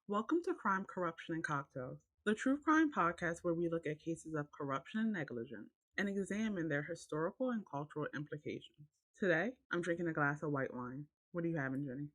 Welcome to Crime, Corruption, and Cocktails, the true crime podcast where we look at cases of corruption and negligence and examine their historical and cultural implications. Today, I'm drinking a glass of white wine. What are you having, Jenny?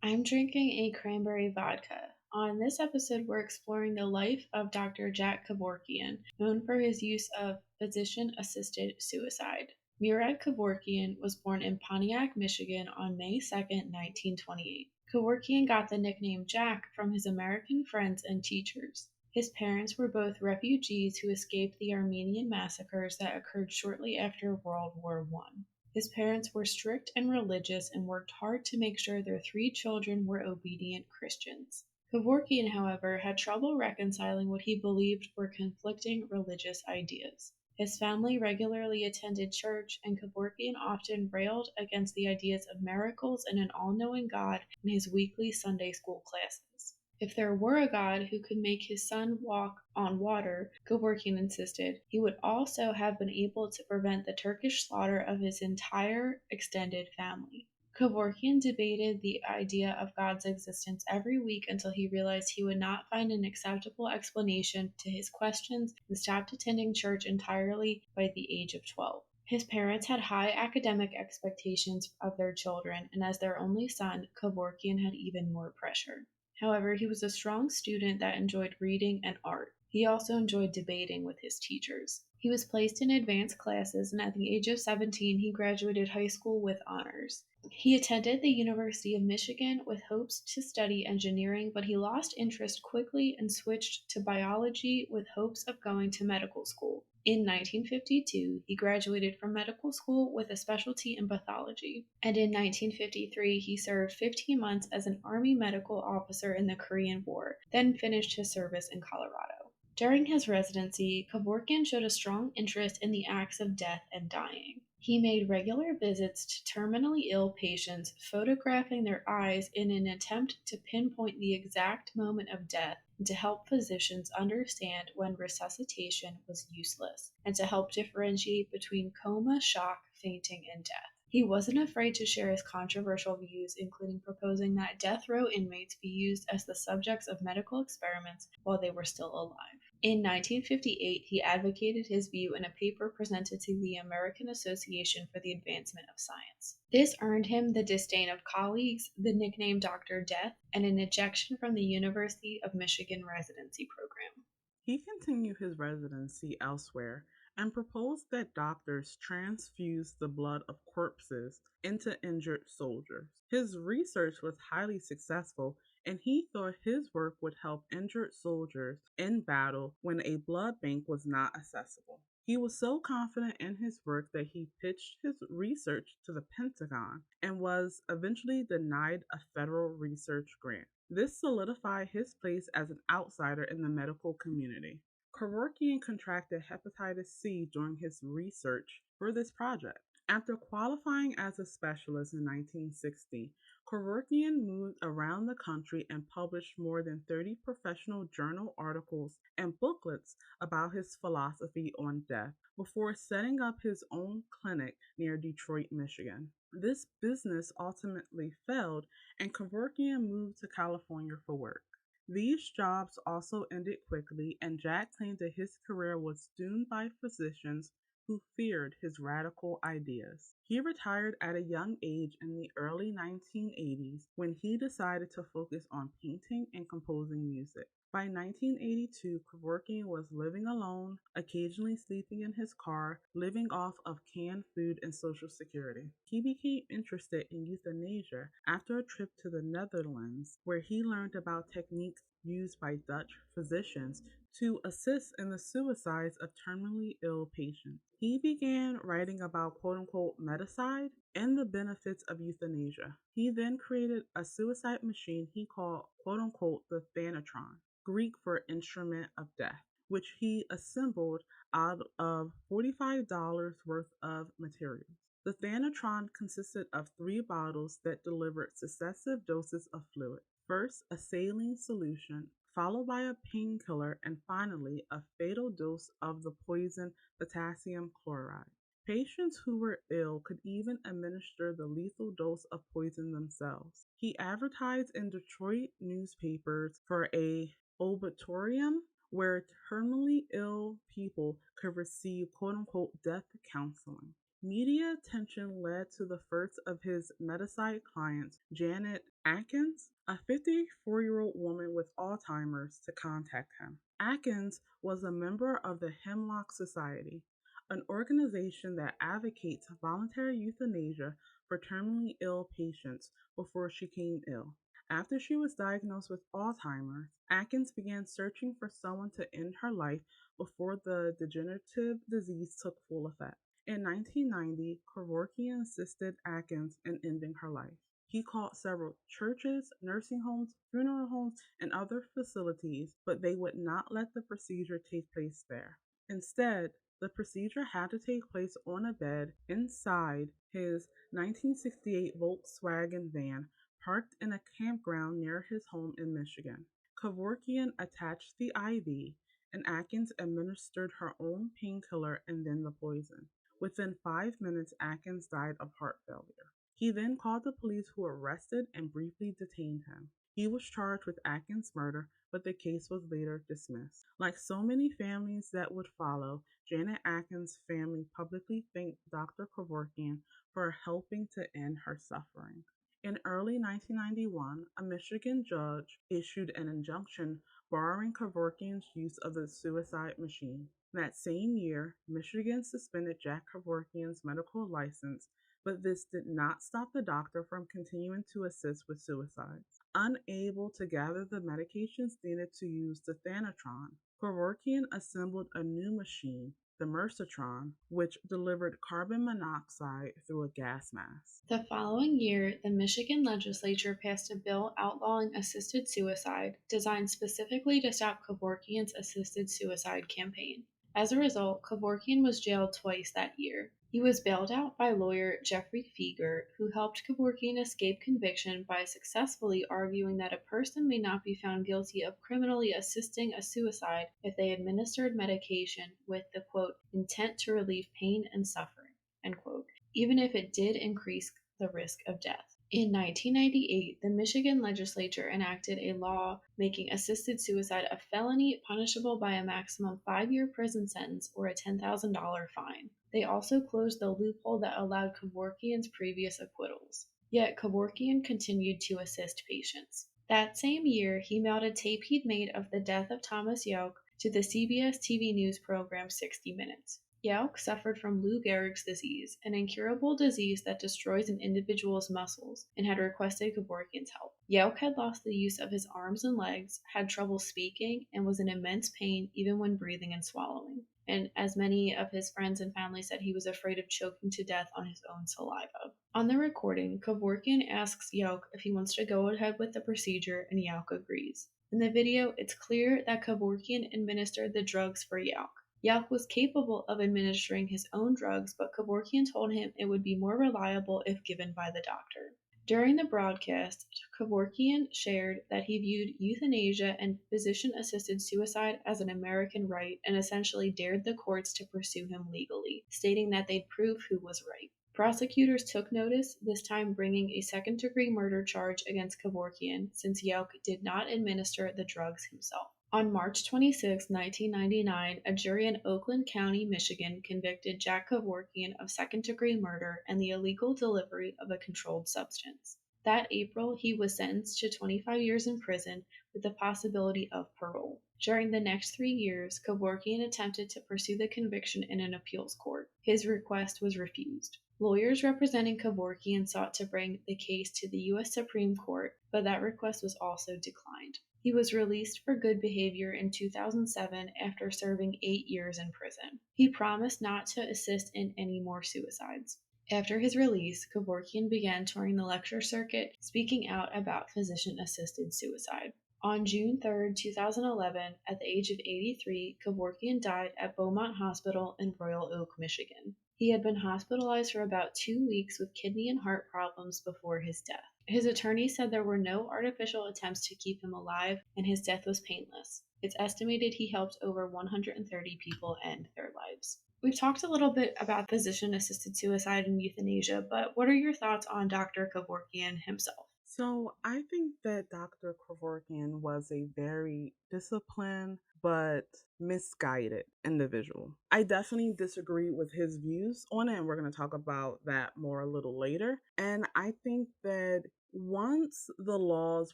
I'm drinking a cranberry vodka. On this episode, we're exploring the life of Dr. Jack Kevorkian, known for his use of physician assisted suicide. Murad Kevorkian was born in Pontiac, Michigan on May 2nd, 1928. Kevorkian got the nickname Jack from his American friends and teachers. His parents were both refugees who escaped the Armenian massacres that occurred shortly after World War I. His parents were strict and religious and worked hard to make sure their three children were obedient Christians. Kevorkian, however, had trouble reconciling what he believed were conflicting religious ideas. His family regularly attended church, and Kevorkian often railed against the ideas of miracles and an all knowing God in his weekly Sunday school classes. If there were a God who could make his son walk on water, Kevorkian insisted, he would also have been able to prevent the Turkish slaughter of his entire extended family. Kevorkian debated the idea of God's existence every week until he realized he would not find an acceptable explanation to his questions and stopped attending church entirely by the age of 12. His parents had high academic expectations of their children, and as their only son, Kevorkian had even more pressure. However, he was a strong student that enjoyed reading and art. He also enjoyed debating with his teachers. He was placed in advanced classes, and at the age of 17, he graduated high school with honors. He attended the University of Michigan with hopes to study engineering, but he lost interest quickly and switched to biology with hopes of going to medical school. In 1952, he graduated from medical school with a specialty in pathology, and in 1953, he served 15 months as an Army medical officer in the Korean War, then finished his service in Colorado. During his residency, Kevorkian showed a strong interest in the acts of death and dying. He made regular visits to terminally ill patients, photographing their eyes in an attempt to pinpoint the exact moment of death and to help physicians understand when resuscitation was useless, and to help differentiate between coma, shock, fainting, and death. He wasn't afraid to share his controversial views, including proposing that death row inmates be used as the subjects of medical experiments while they were still alive. In 1958, he advocated his view in a paper presented to the American Association for the Advancement of Science. This earned him the disdain of colleagues, the nickname Dr. Death, and an ejection from the University of Michigan residency program. He continued his residency elsewhere and proposed that doctors transfuse the blood of corpses into injured soldiers. His research was highly successful, and he thought his work would help injured soldiers in battle when a blood bank was not accessible. He was so confident in his work that he pitched his research to the Pentagon and was eventually denied a federal research grant. This solidified his place as an outsider in the medical community. Kevorkian contracted hepatitis C during his research for this project. After qualifying as a specialist in 1960, Kevorkian moved around the country and published more than 30 professional journal articles and booklets about his philosophy on death before setting up his own clinic near Detroit, Michigan. This business ultimately failed, and Kevorkian moved to California for work. These jobs also ended quickly, and Jack claimed that his career was doomed by physicians who feared his radical ideas. He retired at a young age in the early 1980s when he decided to focus on painting and composing music. By 1982, Kevorkian was living alone, occasionally sleeping in his car, living off of canned food and Social Security. He became interested in euthanasia after a trip to the Netherlands, where he learned about techniques used by Dutch physicians to assist in the suicides of terminally ill patients. He began writing about quote unquote medicide and the benefits of euthanasia. He then created a suicide machine he called quote unquote the Thanatron, Greek for instrument of death, which he assembled out of $45 worth of materials. The Thanatron consisted of three bottles that delivered successive doses of fluid. First, a saline solution, followed by a painkiller, and finally, a fatal dose of the poison potassium chloride. Patients who were ill could even administer the lethal dose of poison themselves. He advertised in Detroit newspapers for a obituarium where terminally ill people could receive quote unquote death counseling. Media attention led to the first of his Medicide clients, Janet Atkins, a 54-year-old woman with Alzheimer's, to contact him. Atkins was a member of the Hemlock Society, an organization that advocates voluntary euthanasia for terminally ill patients before she became ill. After she was diagnosed with Alzheimer's, Atkins began searching for someone to end her life before the degenerative disease took full effect. In 1990, Kevorkian assisted Atkins in ending her life. He called several churches, nursing homes, funeral homes, and other facilities, but they would not let the procedure take place there. Instead, the procedure had to take place on a bed inside his 1968 Volkswagen van parked in a campground near his home in Michigan. Kevorkian attached the IV, and Atkins administered her own painkiller and then the poison. Within 5 minutes, Atkins died of heart failure. He then called the police, who arrested and briefly detained him. He was charged with Atkins' murder, but the case was later dismissed. Like so many families that would follow, Janet Atkins' family publicly thanked Dr. Kavorkian for helping to end her suffering. In early 1991, a Michigan judge issued an injunction barring Kevorkian's use of the suicide machine. That same year, Michigan suspended Jack Kevorkian's medical license, but this did not stop the doctor from continuing to assist with suicides. Unable to gather the medications needed to use the Thanatron, Kevorkian assembled a new machine, the Mercitron, which delivered carbon monoxide through a gas mask. The following year, the Michigan legislature passed a bill outlawing assisted suicide, designed specifically to stop Kevorkian's assisted suicide campaign. As a result, Kevorkian was jailed twice that year. He was bailed out by lawyer Jeffrey Feger, who helped Kevorkian escape conviction by successfully arguing that a person may not be found guilty of criminally assisting a suicide if they administered medication with the quote, intent to relieve pain and suffering, end quote, even if it did increase the risk of death. In 1998, the Michigan legislature enacted a law making assisted suicide a felony punishable by a maximum 5-year prison sentence or a $10,000 fine. They also closed the loophole that allowed Kevorkian's previous acquittals. Yet Kevorkian continued to assist patients. That same year, he mailed a tape he'd made of the death of Thomas Yauch to the CBS TV news program 60 Minutes. Yauch suffered from Lou Gehrig's disease, an incurable disease that destroys an individual's muscles, and had requested Kevorkian's help. Yauch had lost the use of his arms and legs, had trouble speaking, and was in immense pain even when breathing and swallowing. And as many of his friends and family said, he was afraid of choking to death on his own saliva. On the recording, Kevorkian asks Yauch if he wants to go ahead with the procedure, and Yauch agrees. In the video, it's clear that Kevorkian administered the drugs for Yauch. Yauch was capable of administering his own drugs, but Kevorkian told him it would be more reliable if given by the doctor. During the broadcast, Kevorkian shared that he viewed euthanasia and physician-assisted suicide as an American right and essentially dared the courts to pursue him legally, stating that they'd prove who was right. Prosecutors took notice, this time bringing a second-degree murder charge against Kevorkian, since Yauch did not administer the drugs himself. On March 26, 1999, a jury in Oakland County, Michigan, convicted Jack Kevorkian of second-degree murder and the illegal delivery of a controlled substance. That April, he was sentenced to 25 years in prison with the possibility of parole. During the next 3 years, Kevorkian attempted to pursue the conviction in an appeals court. His request was refused. Lawyers representing Kevorkian sought to bring the case to the U.S. Supreme Court, but that request was also declined. He was released for good behavior in 2007 after serving 8 years in prison. He promised not to assist in any more suicides. After his release, Kevorkian began touring the lecture circuit, speaking out about physician-assisted suicide. On June 3, 2011, at the age of 83, Kevorkian died at Beaumont Hospital in Royal Oak, Michigan. He had been hospitalized for about 2 weeks with kidney and heart problems before his death. His attorney said there were no artificial attempts to keep him alive, and his death was painless. It's estimated he helped over 130 people end their lives. We've talked a little bit about physician assisted suicide and euthanasia, but what are your thoughts on Dr. Kavorkian himself? So I think that Dr. Kavorkian was a very disciplined but misguided individual. I definitely disagree with his views on it, and we're going to talk about that more a little later. And I think that once the laws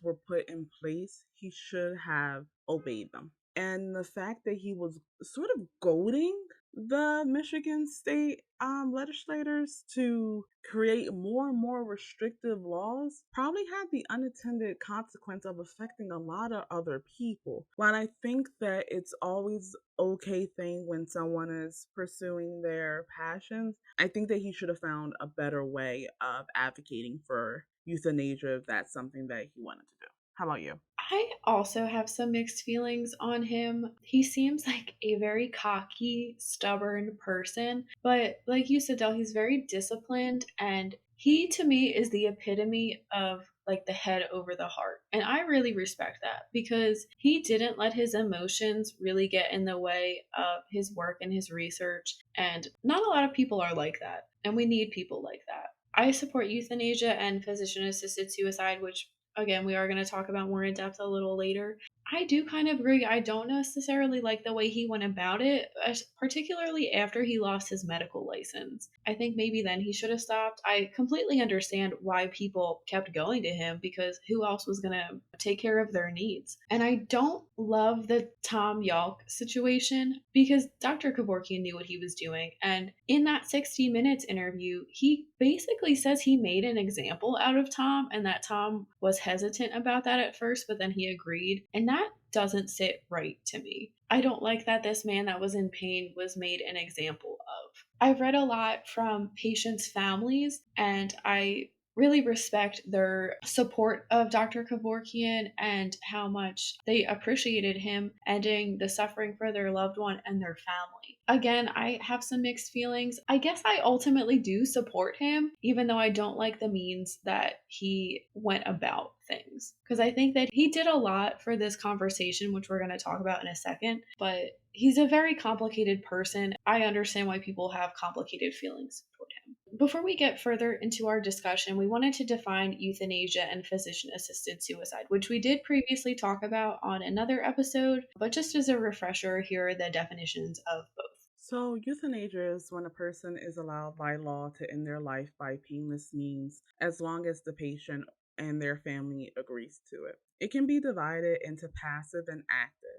were put in place, he should have obeyed them. And the fact that he was sort of goading the Michigan state legislators to create more and more restrictive laws probably had the unintended consequence of affecting a lot of other people. While I think that it's always okay thing when someone is pursuing their passions, I think that he should have found a better way of advocating for euthanasia if that's something that he wanted to do. How about you? I also have some mixed feelings on him. He seems like a very cocky, stubborn person, but like you said, Del, he's very disciplined, and he to me is the epitome of like the head over the heart. And I really respect that because he didn't let his emotions really get in the way of his work and his research. And not a lot of people are like that. And we need people like that. I support euthanasia and physician assisted suicide, which again, we are going to talk about more in depth a little later. I do kind of agree. I don't necessarily like the way he went about it, particularly after he lost his medical license. I think maybe then he should have stopped. I completely understand why people kept going to him because who else was going to take care of their needs? And I don't love the Tom Yalk situation because Dr. Kevorkian knew what he was doing. And in that 60 Minutes interview, he basically says he made an example out of Tom and that Tom was hesitant about that at first, but then he agreed. And that doesn't sit right to me. I don't like that this man that was in pain was made an example of. I've read a lot from patients' families, and I really respect their support of Dr. Kevorkian and how much they appreciated him ending the suffering for their loved one and their family. Again, I have some mixed feelings. I guess I ultimately do support him, even though I don't like the means that he went about things. Because I think that he did a lot for this conversation, which we're going to talk about in a second, but he's a very complicated person. I understand why people have complicated feelings toward him. Before we get further into our discussion, we wanted to define euthanasia and physician assisted suicide, which we did previously talk about on another episode, but just as a refresher, here are the definitions of both. So, euthanasia is when a person is allowed by law to end their life by painless means as long as the patient and their family agrees to it. It can be divided into passive and active.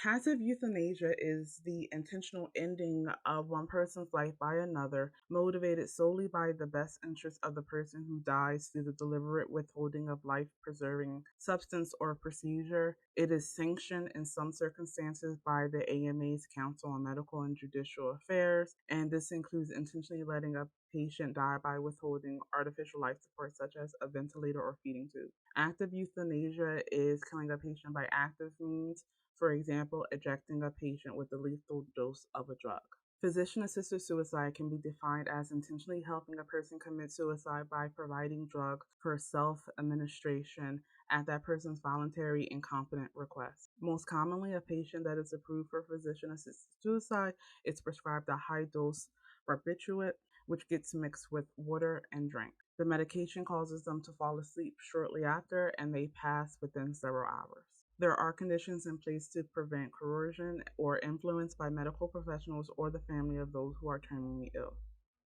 Passive euthanasia is the intentional ending of one person's life by another, motivated solely by the best interest of the person who dies through the deliberate withholding of life preserving substance or procedure. It is sanctioned in some circumstances by the AMA's Council on Medical and Judicial Affairs, and this includes intentionally letting a patient die by withholding artificial life support such as a ventilator or feeding tube. Active euthanasia is killing a patient by active means, for example, ejecting a patient with a lethal dose of a drug. Physician assisted suicide can be defined as intentionally helping a person commit suicide by providing drugs for self administration at that person's voluntary and competent request. Most commonly, a patient that is approved for physician assisted suicide is prescribed a high dose barbiturate, which gets mixed with water and drink. The medication causes them to fall asleep shortly after, and they pass within several hours. There are conditions in place to prevent coercion or influence by medical professionals or the family of those who are terminally ill.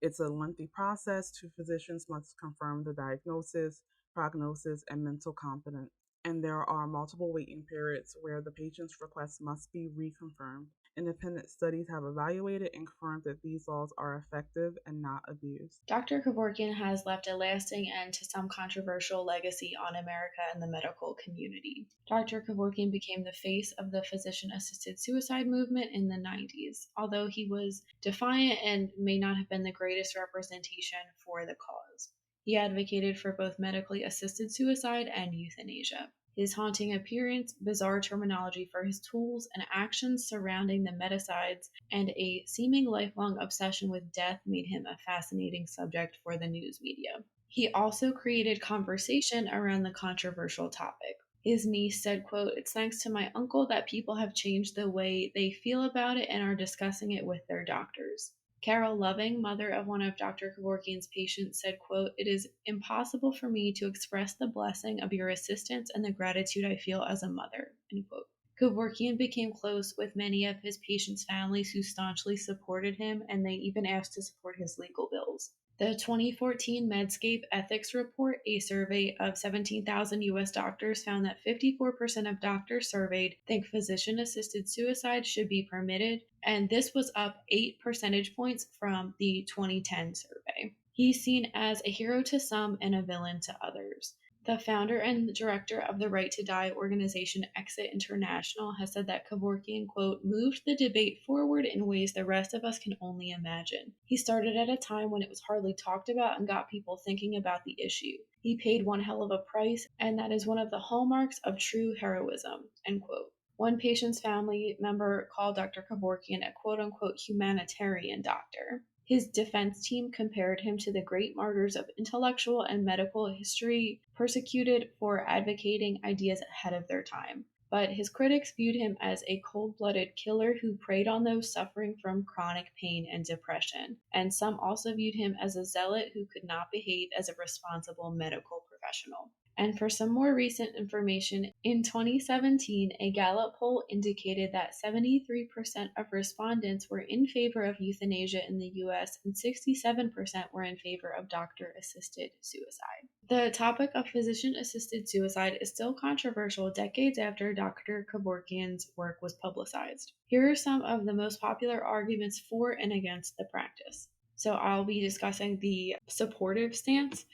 It's a lengthy process. Two physicians must confirm the diagnosis, prognosis, and mental competence. And there are multiple waiting periods where the patient's request must be reconfirmed. Independent studies have evaluated and confirmed that these laws are effective and not abused. Dr. Kevorkian has left a lasting and to some controversial legacy on America and the medical community. Dr. Kevorkian became the face of the physician assisted suicide movement in the 90s, although he was defiant and may not have been the greatest representation for the cause. He advocated for both medically assisted suicide and euthanasia. His haunting appearance, bizarre terminology for his tools, and actions surrounding the medicides, and a seeming lifelong obsession with death made him a fascinating subject for the news media. He also created conversation around the controversial topic. His niece said, quote, "It's thanks to my uncle that people have changed the way they feel about it and are discussing it with their doctors." Carol Loving, mother of one of Dr. Kavorkian's patients, said, quote, "It is impossible for me to express the blessing of your assistance and the gratitude I feel as a mother," end quote. Kevorkian became close with many of his patients' families who staunchly supported him, and they even asked to support his legal bills. The 2014 Medscape Ethics Report, a survey of 17,000 US doctors, found that 54% of doctors surveyed think physician assisted suicide should be permitted, and this was up 8 percentage points from the 2010 survey. He's seen as a hero to some and a villain to others. The founder and director of the Right to Die organization Exit International has said that Kevorkian, quote, moved the debate forward in ways the rest of us can only imagine. He started at a time when it was hardly talked about and got people thinking about the issue. He paid one hell of a price, and that is one of the hallmarks of true heroism, end quote. One patient's family member called Dr. Kavorkian a quote unquote humanitarian doctor. His defense team compared him to the great martyrs of intellectual and medical history, persecuted for advocating ideas ahead of their time. But his critics viewed him as a cold blooded killer who preyed on those suffering from chronic pain and depression. And some also viewed him as a zealot who could not behave as a responsible medical professional. And for some more recent information, in 2017, a Gallup poll indicated that 73% of respondents were in favor of euthanasia in the US and 67% were in favor of doctor assisted suicide. The topic of physician assisted suicide is still controversial decades after Dr. Kevorkian's work was publicized. Here are some of the most popular arguments for and against the practice. So I'll be discussing the supportive stance.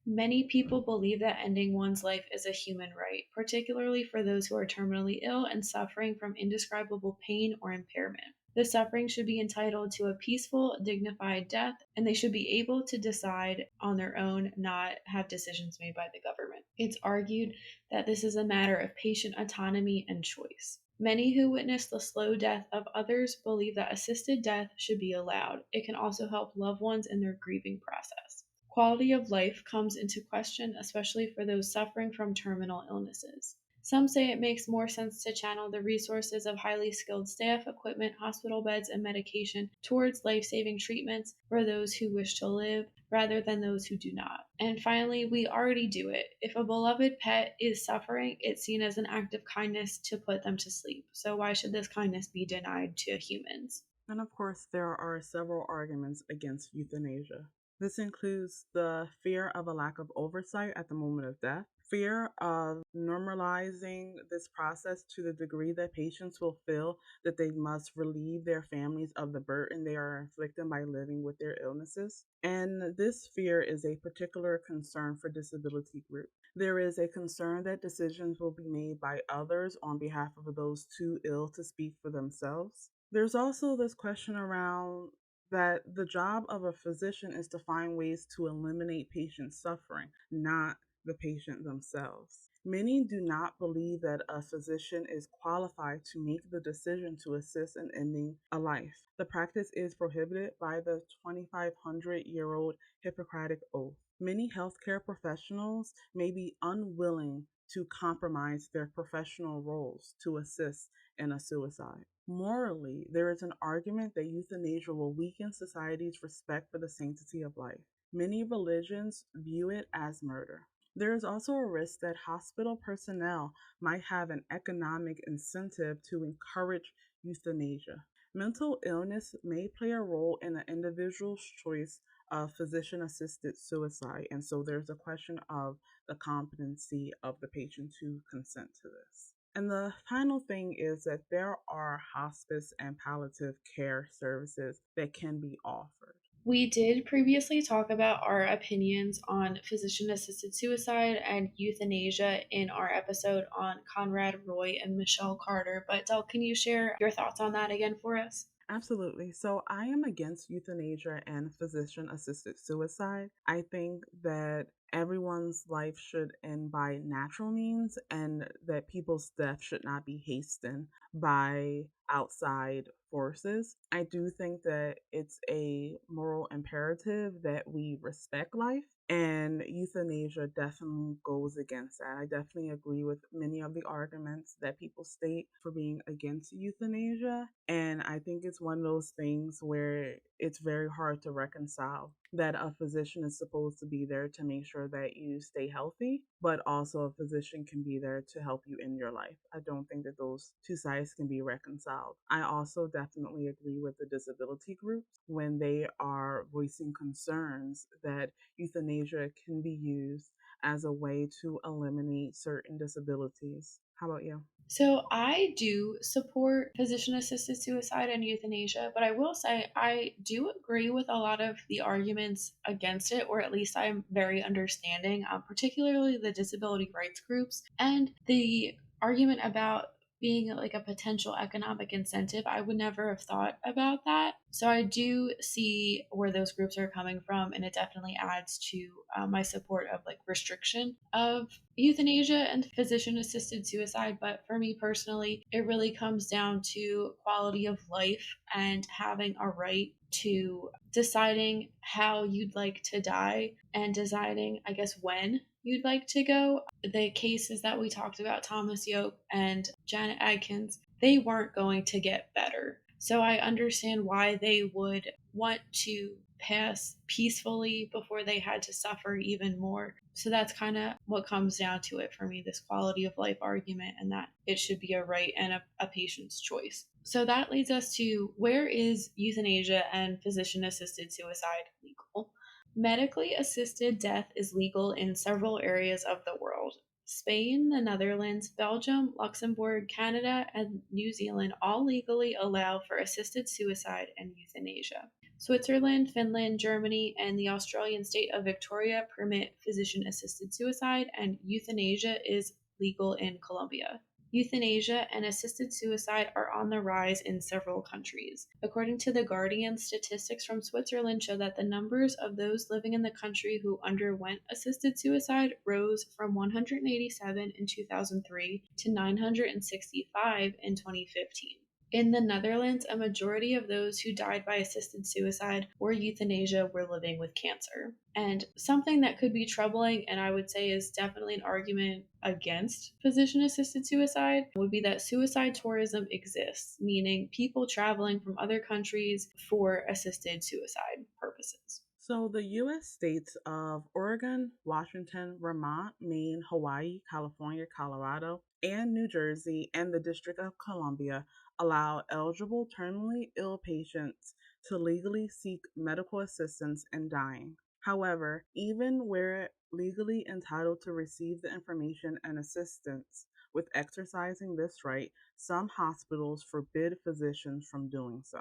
Many people believe that ending one's life is a human right, particularly for those who are terminally ill and suffering from indescribable pain or impairment. The suffering should be entitled to a peaceful, dignified death, and they should be able to decide on their own, not have decisions made by the government. It's argued that this is a matter of patient autonomy and choice. Many who witness the slow death of others believe that assisted death should be allowed. It can also help loved ones in their grieving process. Quality of life comes into question, especially for those suffering from terminal illnesses. Some say it makes more sense to channel the resources of highly skilled staff, equipment, hospital beds, and medication towards life saving treatments for those who wish to live rather than those who do not. And finally, we already do it. If a beloved pet is suffering, it's seen as an act of kindness to put them to sleep. So, why should this kindness be denied to humans? And of course, there are several arguments against euthanasia. This includes the fear of a lack of oversight at the moment of death, fear of normalizing this process to the degree that patients will feel that they must relieve their families of the burden they are inflicting by living with their illnesses. And this fear is a particular concern for disability groups. There is a concern that decisions will be made by others on behalf of those too ill to speak for themselves. There's also this question around that the job of a physician is to find ways to eliminate patient suffering, not the patient themselves. Many do not believe that a physician is qualified to make the decision to assist in ending a life. The practice is prohibited by the 2,500-year-old Hippocratic Oath. Many healthcare professionals may be unwilling to compromise their professional roles to assist in a suicide. Morally, there is an argument that euthanasia will weaken society's respect for the sanctity of life. Many religions view it as murder. There is also a risk that hospital personnel might have an economic incentive to encourage euthanasia. Mental illness may play a role in an individual's choice of physician assisted suicide, and so there's a question of the competency of the patient to consent to this. And the final thing is that there are hospice and palliative care services that can be offered. We did previously talk about our opinions on physician assisted suicide and euthanasia in our episode on Conrad Roy and Michelle Carter. But Del, can you share your thoughts on that again for us? Absolutely. So I am against euthanasia and physician assisted suicide. I think that everyone's life should end by natural means and that people's death should not be hastened by outside forces. I do think that it's a moral imperative that we respect life And euthanasia definitely goes against that. I definitely agree with many of the arguments that people state for being against euthanasia. And I think it's one of those things where it's very hard to reconcile that a physician is supposed to be there to make sure that you stay healthy, but also a physician can be there to help you in your life. I don't think that those two sides can be reconciled. I also definitely agree with the disability groups when they are voicing concerns that euthanasia can be used as a way to eliminate certain disabilities. How about you? So I do support physician assisted suicide and euthanasia, but I will say I do agree with a lot of the arguments against it, or at least I'm very understanding, particularly the disability rights groups and the argument about being like a potential economic incentive. I would never have thought about that. So I do see where those groups are coming from, and it definitely adds to my support of like restriction of euthanasia and physician assisted suicide. But for me personally, it really comes down to quality of life and having a right to deciding how you'd like to die and deciding, I guess, when you'd like to go. The cases that we talked about, Thomas Yoke and Janet Adkins, they weren't going to get better. So I understand why they would want to pass peacefully before they had to suffer even more. So that's kind of what comes down to it for me, this quality of life argument, and that it should be a right and a patient's choice. So that leads us to, where is euthanasia and physician assisted suicide legal? Medically assisted death is legal in several areas of the world. Spain, the Netherlands, Belgium, Luxembourg, Canada, and New Zealand all legally allow for assisted suicide and euthanasia. Switzerland, Finland, Germany, and the Australian state of Victoria permit physician assisted suicide, and euthanasia is legal in Colombia. Euthanasia and assisted suicide are on the rise in several countries. According to The Guardian, statistics from Switzerland show that the numbers of those living in the country who underwent assisted suicide rose from 187 in 2003 to 965 in 2015. In the Netherlands, a majority of those who died by assisted suicide or euthanasia were living with cancer. And something that could be troubling, and I would say is definitely an argument against physician assisted suicide, would be that suicide tourism exists, meaning people traveling from other countries for assisted suicide purposes. So, the U.S. states of Oregon, Washington, Vermont, Maine, Hawaii, California, Colorado, and New Jersey, and the District of Columbia allow eligible terminally ill patients to legally seek medical assistance in dying. However, even where legally entitled to receive the information and assistance with exercising this right, some hospitals forbid physicians from doing so.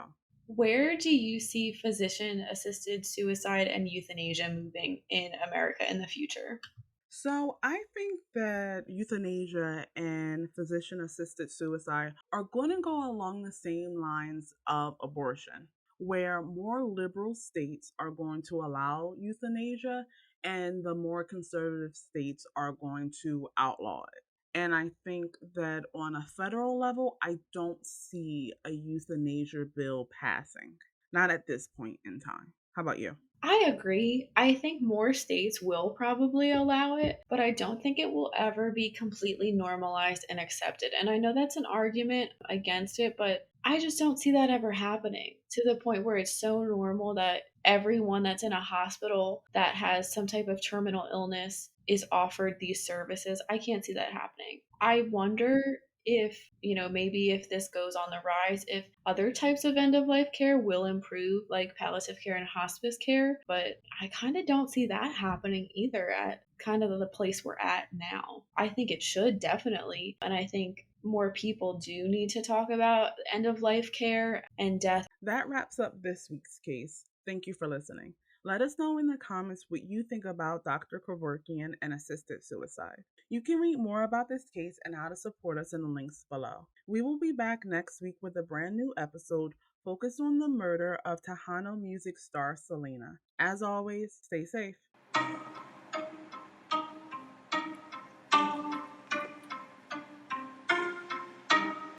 Where do you see physician assisted suicide and euthanasia moving in America in the future? So, I think that euthanasia and physician assisted suicide are going to go along the same lines of abortion, where more liberal states are going to allow euthanasia and the more conservative states are going to outlaw it. And I think that on a federal level, I don't see a euthanasia bill passing. Not at this point in time. How about you? I agree. I think more states will probably allow it, but I don't think it will ever be completely normalized and accepted. And I know that's an argument against it, but I just don't see that ever happening to the point where it's so normal that everyone that's in a hospital that has some type of terminal illness is offered these services. I can't see that happening. I wonder if, maybe if this goes on the rise, if other types of end of life care will improve, like palliative care and hospice care. But I kind of don't see that happening either at kind of the place we're at now. I think it should definitely. And I think more people do need to talk about end of life care and death. That wraps up this week's case. Thank you for listening. Let us know in the comments what you think about Dr. Kavorkian and assisted suicide. You can read more about this case and how to support us in the links below. We will be back next week with a brand new episode focused on the murder of Tejano music star Selena. As always, stay safe.